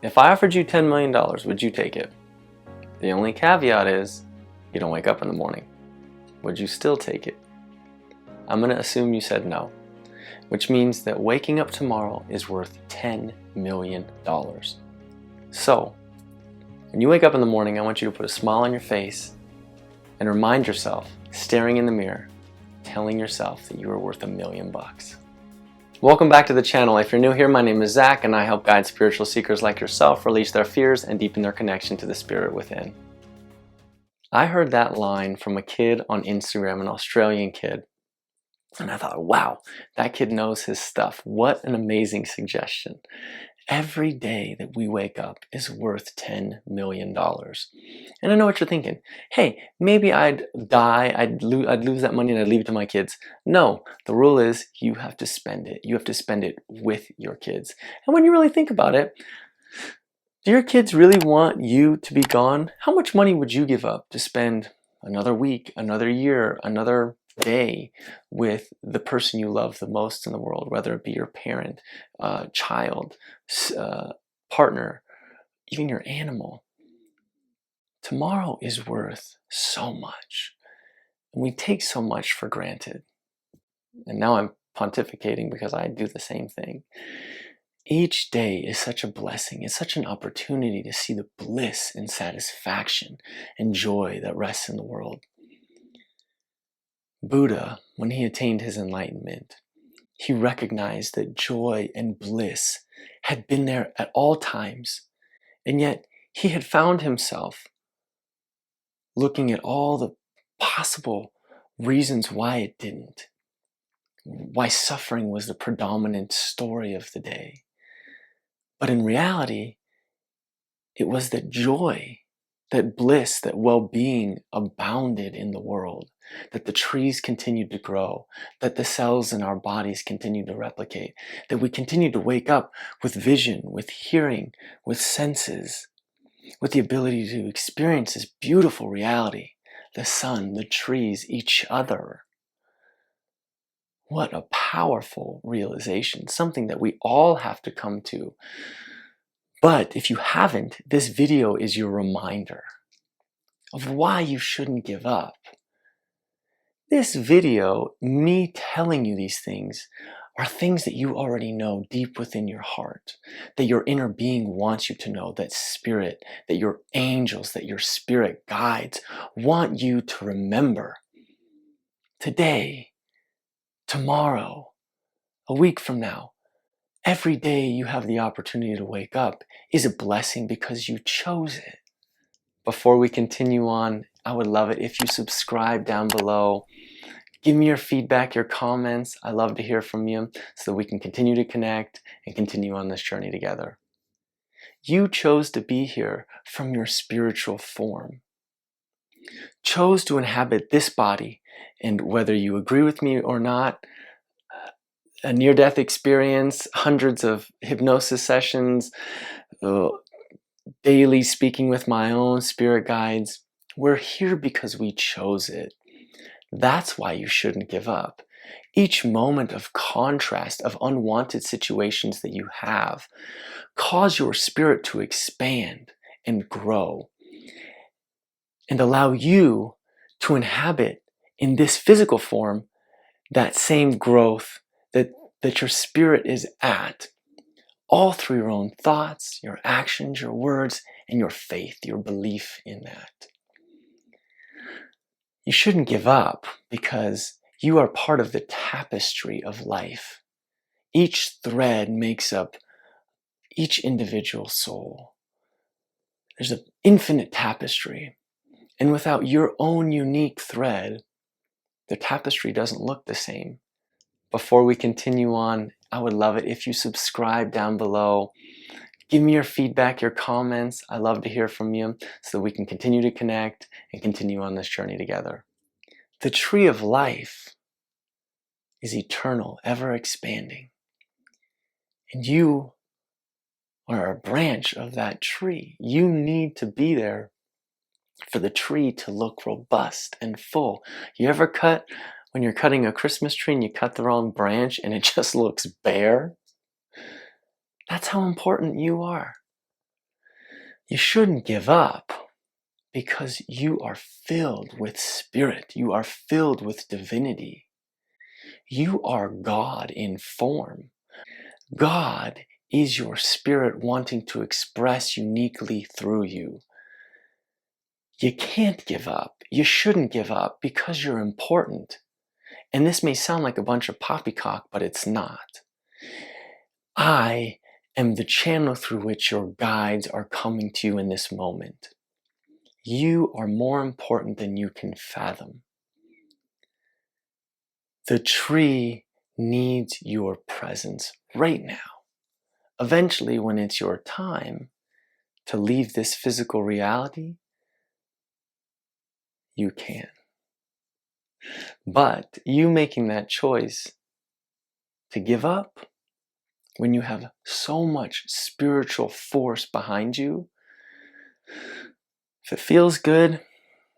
If I offered you $10 million, would you take it? The only caveat is you don't wake up in the morning. Would you still take it? I'm going to assume you said no, which means that waking up tomorrow is worth $10 million. So, when you wake up in the morning, I want you to put a smile on your face and remind yourself, staring in the mirror, telling yourself that you are worth $1 million. Welcome back to the channel. If you're new here, my name is Zach and I help guide spiritual seekers like yourself release their fears and deepen their connection to the spirit within. I heard that line from a kid on Instagram, an Australian kid, and I thought, wow, that kid knows his stuff. What an amazing suggestion. Every day that we wake up is worth $10 million. And I know what you're thinking. Hey, maybe I'd die, I'd lose that money and I'd leave it to my kids. No, the rule is you have to spend it. You have to spend it with your kids. And when you really think about it, do your kids really want you to be gone? How much money would you give up to spend another week, another year, another day with the person you love the most in the world, whether it be your parent, child, partner, even your animal? Tomorrow is worth so much. And we take so much for granted. And now I'm pontificating because I do the same thing. Each day is such a blessing. It's such an opportunity to see the bliss and satisfaction and joy that rests in the world. Buddha, when he attained his enlightenment, he recognized that joy and bliss had been there at all times, and yet he had found himself looking at all the possible reasons why it didn't, why suffering was the predominant story of the day. But in reality, it was that joy, that bliss, that well-being abounded in the world, that the trees continued to grow, that the cells in our bodies continued to replicate, that we continued to wake up with vision, with hearing, with senses, with the ability to experience this beautiful reality, the sun, the trees, each other. What a powerful realization, something that we all have to come to. But if you haven't, this video is your reminder of why you shouldn't give up. This video, me telling you these things, are things that you already know deep within your heart, that your inner being wants you to know, that spirit, that your angels, that your spirit guides want you to remember. Today, tomorrow, a week from now, every day you have the opportunity to wake up is a blessing because you chose it. Before we continue on, I would love it if you subscribe down below. Give me your feedback, your comments. I love to hear from you so that we can continue to connect and continue on this journey together. You chose to be here from your spiritual form. Chose to inhabit this body, and whether you agree with me or not, a near-death experience, hundreds of hypnosis sessions, daily speaking with my own spirit guides. We're here because we chose it. That's why you shouldn't give up. Each moment of contrast, of unwanted situations that you have, cause your spirit to expand and grow and allow you to inhabit in this physical form that same growth that your spirit is at, all through your own thoughts, your actions, your words, and your faith, your belief in that. You shouldn't give up because you are part of the tapestry of life. Each thread makes up each individual soul. There's an infinite tapestry, and without your own unique thread, the tapestry doesn't look the same. Before we continue on, I would love it if you subscribe down below. Give me your feedback, your comments. I love to hear from you so that we can continue to connect and continue on this journey together. The tree of life is eternal, ever expanding. And you are a branch of that tree. You need to be there for the tree to look robust and full. You ever when you're cutting a Christmas tree and you cut the wrong branch and it just looks bare? That's how important you are. You shouldn't give up because you are filled with spirit. You are filled with divinity. You are God in form. God is your spirit wanting to express uniquely through you. You can't give up. You shouldn't give up because you're important. And this may sound like a bunch of poppycock, but it's not. I am the channel through which your guides are coming to you in this moment. You are more important than you can fathom. The tree needs your presence right now. Eventually, when it's your time to leave this physical reality, you can. But you making that choice to give up when you have so much spiritual force behind you, if it feels good,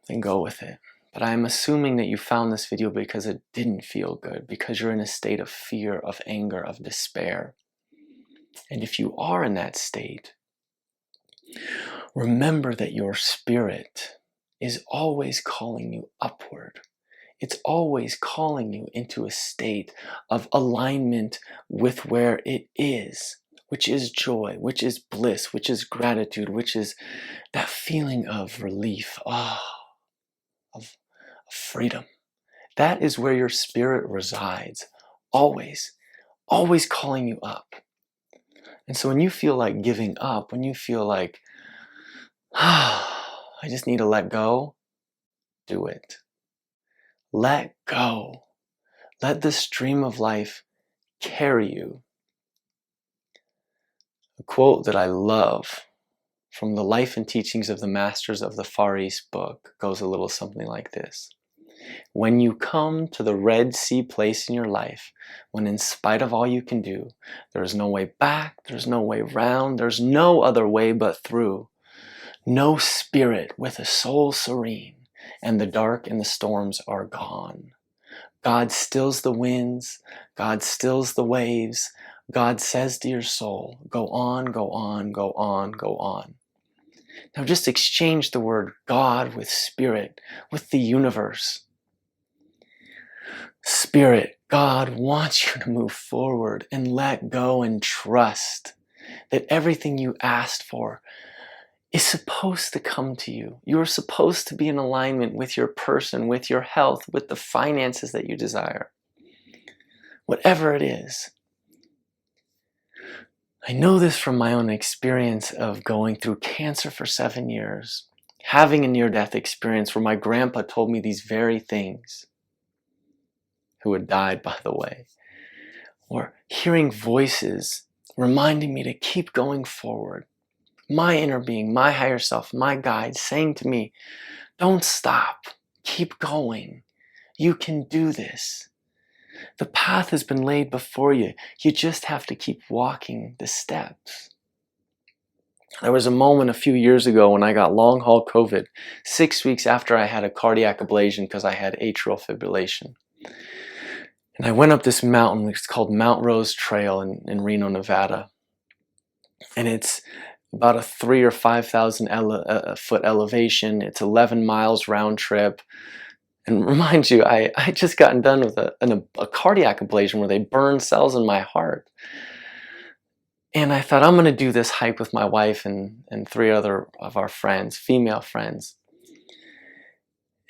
then go with it. But I'm assuming that you found this video because it didn't feel good, because you're in a state of fear, of anger, of despair. And if you are in that state, remember that your spirit is always calling you upward. It's always calling you into a state of alignment with where it is, which is joy, which is bliss, which is gratitude, which is that feeling of relief, of freedom. That is where your spirit resides, always, always calling you up. And so when you feel like giving up, when you feel like, I just need to let go, do it. Let go. Let the stream of life carry you. A quote that I love from the life and teachings of the Masters of the Far East book goes a little something like this. When you come to the Red Sea place in your life, when in spite of all you can do, there is no way back, there's no way round, there's no other way but through. No spirit with a soul serene, and the dark and the storms are gone. God stills the winds, God stills the waves, God says to your soul, go on, go on, go on, go on. Now just exchange the word God with spirit, with the universe. Spirit, God wants you to move forward and let go and trust that everything you asked for is supposed to come to you. You're supposed to be in alignment with your person, with your health, with the finances that you desire. Whatever it is. I know this from my own experience of going through cancer for 7 years, having a near-death experience where my grandpa told me these very things, who had died, by the way, or hearing voices reminding me to keep going forward. My inner being, my higher self, my guide saying to me, don't stop, keep going. You can do this. The path has been laid before you. You just have to keep walking the steps. There was a moment a few years ago when I got long haul COVID, 6 weeks after I had a cardiac ablation because I had atrial fibrillation. And I went up this mountain, it's called Mount Rose Trail in Reno, Nevada. And it's about a 3,000 or 5,000 foot elevation. It's 11 miles round trip. And remind you, I just gotten done with a cardiac ablation where they burn cells in my heart. And I thought, I'm going to do this hike with my wife and 3 other of our friends, female friends.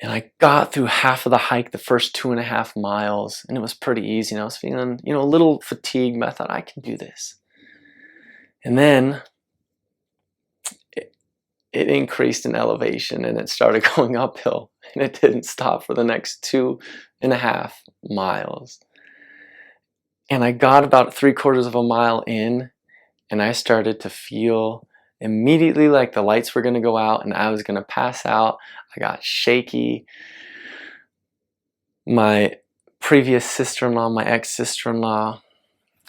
And I got through half of the hike, the first 2.5 miles, and it was pretty easy. And I was feeling, a little fatigued, but I thought, I can do this. And then it increased in elevation and it started going uphill, and it didn't stop for the next 2.5 miles. And I got about 3/4 of a mile in, and I started to feel immediately like the lights were going to go out and I was going to pass out. I got shaky. My previous sister-in-law, my ex-sister-in-law,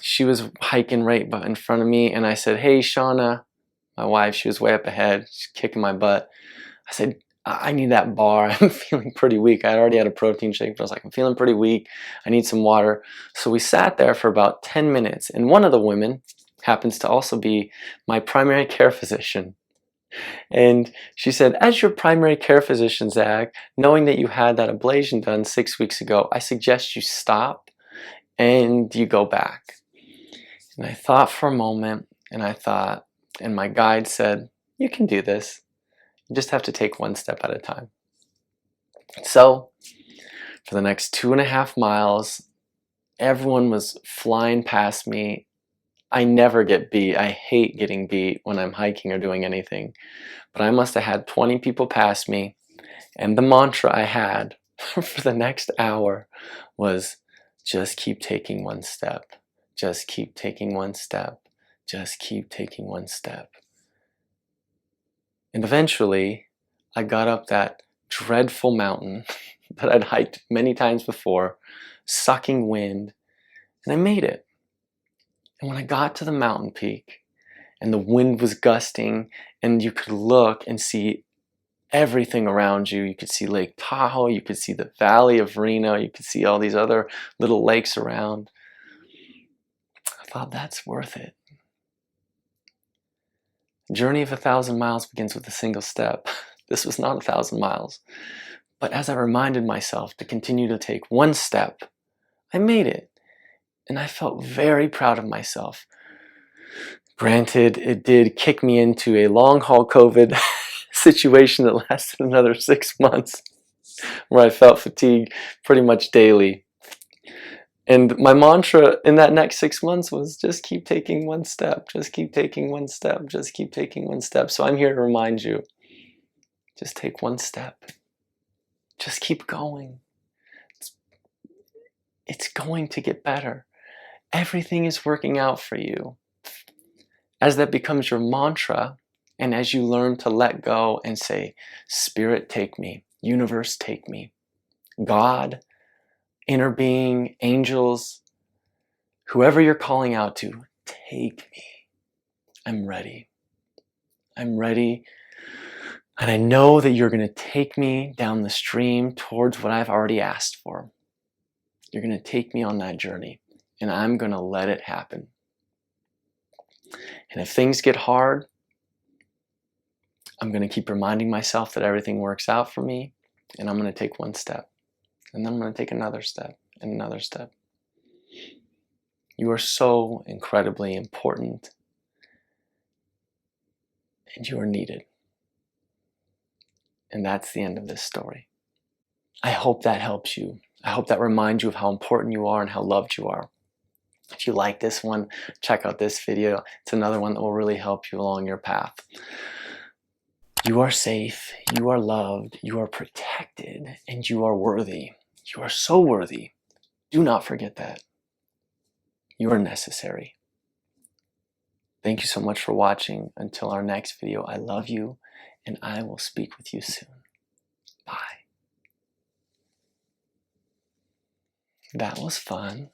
she was hiking right in front of me, and I said, hey, Shauna, my wife, she was way up ahead, she's kicking my butt. I said, I need that bar. I'm feeling pretty weak. I already had a protein shake, but I was like, I'm feeling pretty weak. I need some water. So we sat there for about 10 minutes, and one of the women happens to also be my primary care physician. And she said, as your primary care physician, Zach, knowing that you had that ablation done 6 weeks ago, I suggest you stop and you go back. And I thought for a moment, and my guide said, you can do this. You just have to take one step at a time. So for the next 2.5 miles, everyone was flying past me. I never get beat. I hate getting beat when I'm hiking or doing anything. But I must have had 20 people pass me. And the mantra I had for the next hour was, just keep taking one step. Just keep taking one step. Just keep taking one step. And eventually, I got up that dreadful mountain that I'd hiked many times before, sucking wind, and I made it. And when I got to the mountain peak, and the wind was gusting, and you could look and see everything around you. You could see Lake Tahoe, you could see the valley of Reno, you could see all these other little lakes around. I thought, that's worth it. The journey of 1,000 miles begins with a single step. This was not 1,000 miles. But as I reminded myself to continue to take one step, I made it. And I felt very proud of myself. Granted, it did kick me into a long-haul COVID situation that lasted another 6 months, where I felt fatigue pretty much daily. And my mantra in that next 6 months was, just keep taking one step, just keep taking one step, just keep taking one step. So I'm here to remind you, just take one step. Just keep going. It's going to get better. Everything is working out for you. As that becomes your mantra, and as you learn to let go and say, Spirit, take me. Universe, take me. God, inner being, angels, whoever you're calling out to, take me. I'm ready. I'm ready. And I know that you're going to take me down the stream towards what I've already asked for. You're going to take me on that journey, and I'm going to let it happen. And if things get hard, I'm going to keep reminding myself that everything works out for me, and I'm going to take one step, and then I'm going to take another step and another step. You are so incredibly important, and you are needed. And that's the end of this story. I hope that helps you. I hope that reminds you of how important you are and how loved you are. If you like this one, check out this video. It's another one that will really help you along your path. You are safe, you are loved, you are protected, and you are worthy. You are so worthy. Do not forget that. You are necessary. Thank you so much for watching. Until our next video, I love you, and I will speak with you soon. Bye. That was fun.